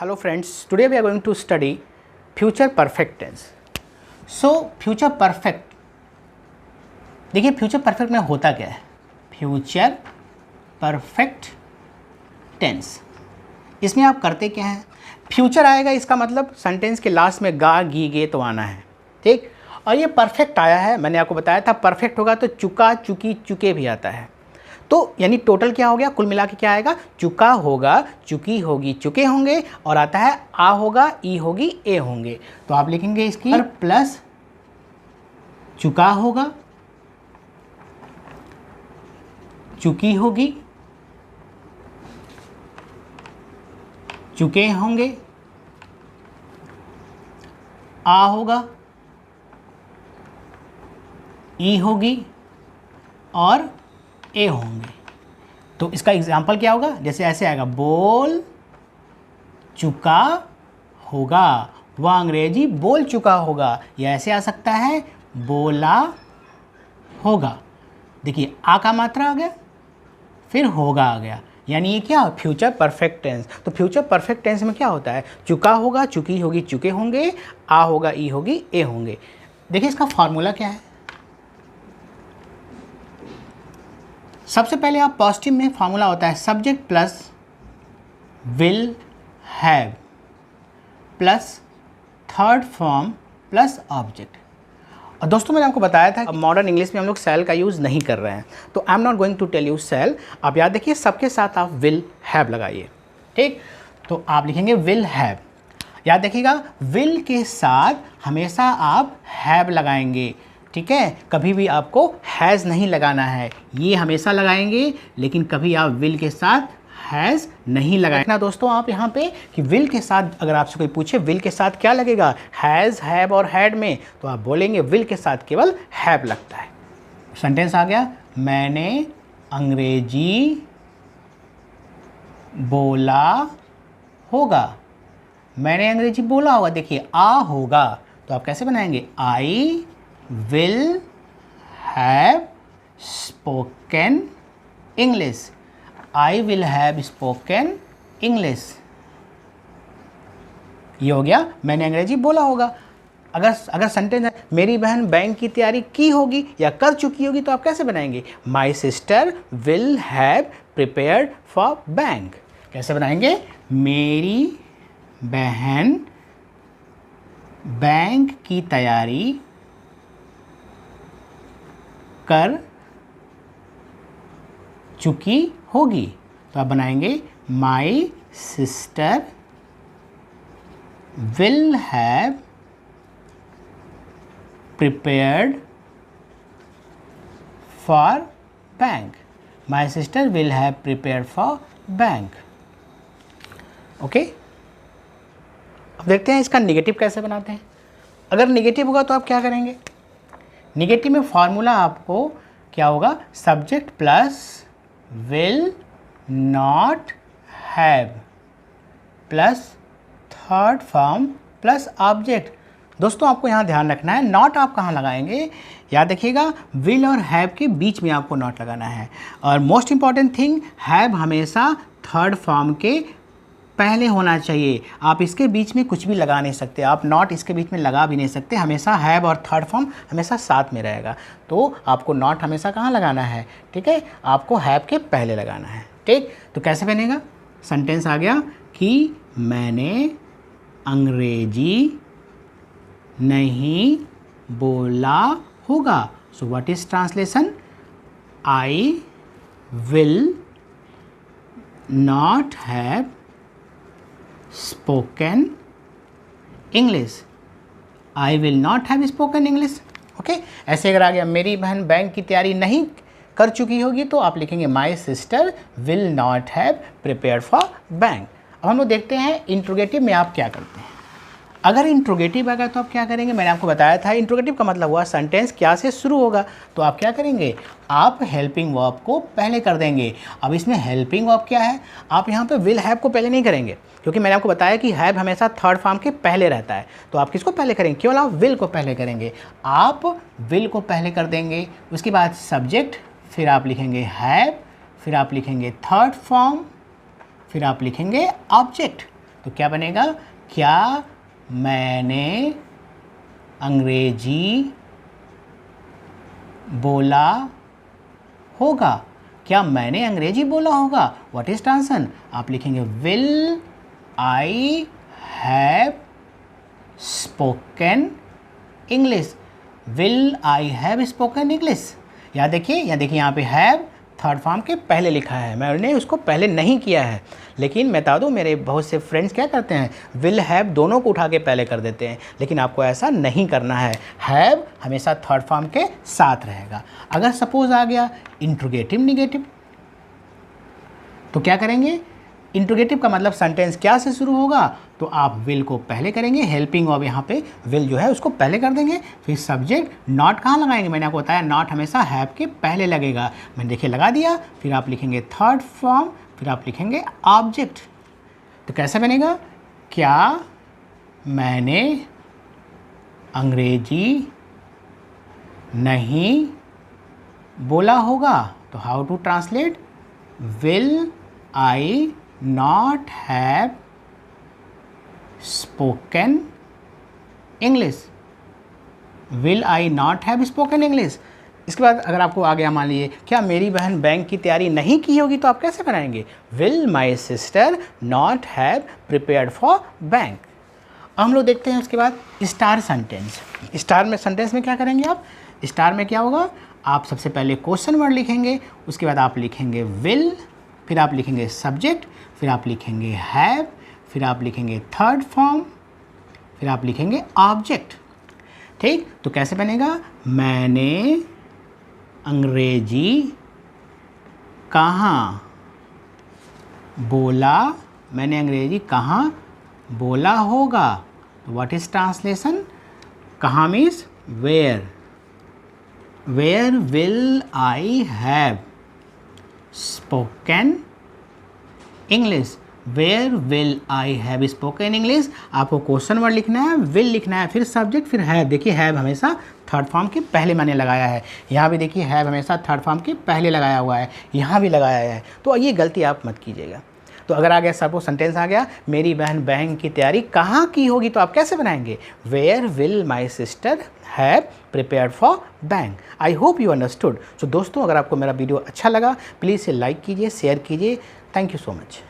Hello friends, today we are going to study future perfect tense. So future perfect, देखिए future perfect में होता क्या है? Future perfect tense, इसमें आप करते क्या हैं? फ्यूचर आएगा, इसका मतलब सेंटेंस के लास्ट में गा गी गे तो आना है, ठीक। और ये परफेक्ट आया है, मैंने आपको बताया था परफेक्ट होगा तो चुका चुकी चुके भी आता है। तो यानी टोटल क्या हो गया, कुल मिला के क्या आएगा, चुका होगा, चुकी होगी, चुके होंगे, और आता है आ होगा, ई होगी, ए होंगे। तो आप लिखेंगे इसकी प्लस चुका होगा, चुकी होगी, चुके होंगे, आ होगा, ई होगी और ए होंगे। तो इसका एग्जाम्पल क्या होगा, जैसे ऐसे आएगा, बोल चुका होगा, वह अंग्रेजी बोल चुका होगा। या ऐसे आ सकता है, बोला होगा। देखिए आ का मात्रा आ गया, फिर होगा आ गया, यानी ये क्या, फ्यूचर परफेक्ट टेंस। तो फ्यूचर परफेक्ट टेंस में क्या होता है, चुका होगा, चुकी होगी, चुके होंगे, आ होगा, ई होगी, ए होंगे। देखिए इसका फॉर्मूला क्या है। सबसे पहले आप पॉजिटिव में फार्मूला होता है subject plus will have plus third form plus object. और दोस्तों मैंने आपको बताया था मॉडर्न इंग्लिश में हम लोग सेल का यूज़ नहीं कर रहे हैं, तो I am not going to tell you sell. आप याद रखिए, सबके साथ आप विल हैव लगाइए, ठीक। तो आप लिखेंगे विल हैव, याद रखिएगा विल के साथ हमेशा आप हैव लगाएंगे, ठीक है। कभी भी आपको हैज़ नहीं लगाना है, ये हमेशा लगाएंगे, लेकिन कभी आप विल के साथ हैज़ नहीं लगाएंगे ना दोस्तों। आप यहाँ पे कि विल के साथ अगर आपसे कोई पूछे विल के साथ क्या लगेगा, हैज़, हैव और हैड में, तो आप बोलेंगे विल के साथ केवल हैव लगता है। सेंटेंस आ गया, मैंने अंग्रेजी बोला होगा। मैंने अंग्रेजी बोला होगा, देखिए आ होगा, तो आप कैसे बनाएंगे, आई will have spoken English. I will have spoken English. ये हो गया, मैंने अंग्रेजी बोला होगा। अगर सेंटेंस है, मेरी बहन बैंक की तैयारी की होगी या कर चुकी होगी, तो आप कैसे बनाएंगे, My sister will have prepared for bank। कैसे बनाएंगे, मेरी बहन बैंक की तैयारी कर चुकी होगी, तो आप बनाएंगे my sister will have prepared for bank. My sister will have prepared for bank. Okay, अब देखते हैं इसका नेगेटिव कैसे बनाते हैं। अगर नेगेटिव होगा तो आप क्या करेंगे, निगेटिव में फॉर्मूला आपको क्या होगा, subject plus will not have plus third form plus object. दोस्तों आपको यहाँ ध्यान रखना है, नॉट आप कहाँ लगाएंगे, याद रखिएगा विल और हैव के बीच में आपको नॉट लगाना है। और मोस्ट इंपॉर्टेंट थिंग, हैव हमेशा थर्ड फॉर्म के पहले होना चाहिए। आप इसके बीच में कुछ भी लगा नहीं सकते, आप नॉट इसके बीच में लगा भी नहीं सकते, हमेशा हैव और थर्ड फॉर्म हमेशा साथ में रहेगा। तो आपको नॉट हमेशा कहाँ लगाना है, ठीक है, आपको हैव के पहले लगाना है, ठीक। तो कैसे बनेगा, सेंटेंस आ गया कि मैंने अंग्रेजी नहीं बोला होगा। So what is translation, I will not have spoken English. I will not have spoken English. Okay, ऐसे अगर आ गया, मेरी बहन बैंक की तैयारी नहीं कर चुकी होगी, तो आप लिखेंगे my sister will not have prepared for bank. अब हम लोग देखते हैं इंट्रोगेटिव में आप क्या करते हैं। अगर इंट्रोगेटिव आ गया तो आप क्या करेंगे, मैंने आपको बताया था इंट्रोगेटिव का मतलब हुआ सेंटेंस क्या से शुरू होगा, तो आप क्या करेंगे, आप हेल्पिंग वर्ब को पहले कर देंगे। अब इसमें हेल्पिंग वर्ब क्या है, आप यहाँ पे विल हैव को पहले नहीं करेंगे, क्योंकि मैंने आपको बताया कि हैव हमेशा थर्ड फॉर्म के पहले रहता है। तो आप किसको पहले करेंगे, केवल आप विल को पहले करेंगे। आप विल को पहले कर देंगे, उसके बाद सब्जेक्ट, फिर आप लिखेंगे हैव, फिर आप लिखेंगे थर्ड फॉर्म, फिर आप लिखेंगे ऑब्जेक्ट। तो क्या बनेगा, क्या मैंने अंग्रेजी बोला होगा, क्या मैंने अंग्रेजी बोला होगा। व्हाट इज ट्रांसलेशन, आप लिखेंगे will I have spoken English, will I have spoken English. यहाँ देखिए यहाँ पे हैव थर्ड फॉर्म के पहले लिखा है, मैंने उसको पहले नहीं किया है, लेकिन मैं बता दूँ मेरे बहुत से फ्रेंड्स क्या करते हैं, विल हैव दोनों को उठा के पहले कर देते हैं, लेकिन आपको ऐसा नहीं करना है। हैव हमेशा थर्ड फॉर्म के साथ रहेगा। अगर सपोज आ गया इंट्रोगेटिव निगेटिव, तो क्या करेंगे, इंट्रोगेटिव का मतलब सेंटेंस क्या से शुरू होगा, तो आप विल को पहले करेंगे, हेल्पिंग ऑफ यहाँ पे विल जो है उसको पहले कर देंगे, फिर सब्जेक्ट नॉट कहाँ लगाएंगे, मैंने आपको बताया नॉट हमेशा हैव के पहले लगेगा, मैंने देखिए लगा दिया, फिर आप लिखेंगे थर्ड फॉर्म, फिर आप लिखेंगे ऑब्जेक्ट। तो कैसे बनेगा, क्या मैंने अंग्रेजी नहीं बोला होगा, तो how to translate, will I not have spoken English, will I not have spoken English। इसके बाद अगर आपको आ गया मान लीजिए क्या मेरी बहन बैंक की तैयारी नहीं की होगी, तो आप कैसे बनाएंगे, will my sister not have prepared for bank। हम लोग देखते हैं उसके बाद स्टार सेंटेंस। स्टार में सेंटेंस में क्या करेंगे आप, स्टार में क्या होगा, आप सबसे पहले क्वेश्चन वर्ड लिखेंगे, उसके बाद आप लिखेंगे विल, फिर आप लिखेंगे सब्जेक्ट, फिर आप लिखेंगे हैव, फिर आप लिखेंगे थर्ड फॉर्म, फिर आप लिखेंगे ऑब्जेक्ट। ठीक, तो कैसे बनेगा, मैंने अंग्रेजी कहाँ बोला, मैंने अंग्रेजी कहाँ बोला होगा। व्हाट इज ट्रांसलेशन, कहाँ means where, where will I have spoken English, where will I have spoken English. आपको क्वेश्चन वर्ड लिखना है, विल लिखना है, फिर सब्जेक्ट, फिर हैव। देखिए हैव हमेशा थर्ड फॉर्म के पहले मैंने लगाया है, यहाँ भी देखिए हैव हमेशा थर्ड फॉर्म के पहले लगाया हुआ है, यहाँ भी लगाया है, तो ये गलती आप मत कीजिएगा। तो अगर आ गया सपोज सेंटेंस आ गया, मेरी बहन बैंक की तैयारी कहाँ की होगी, तो आप कैसे बनाएंगे, where will my sister have prepared for bank. I hope you understood. So दोस्तों, अगर आपको मेरा वीडियो अच्छा लगा प्लीज़ इसे लाइक कीजिए, शेयर कीजिए। Thank you so much.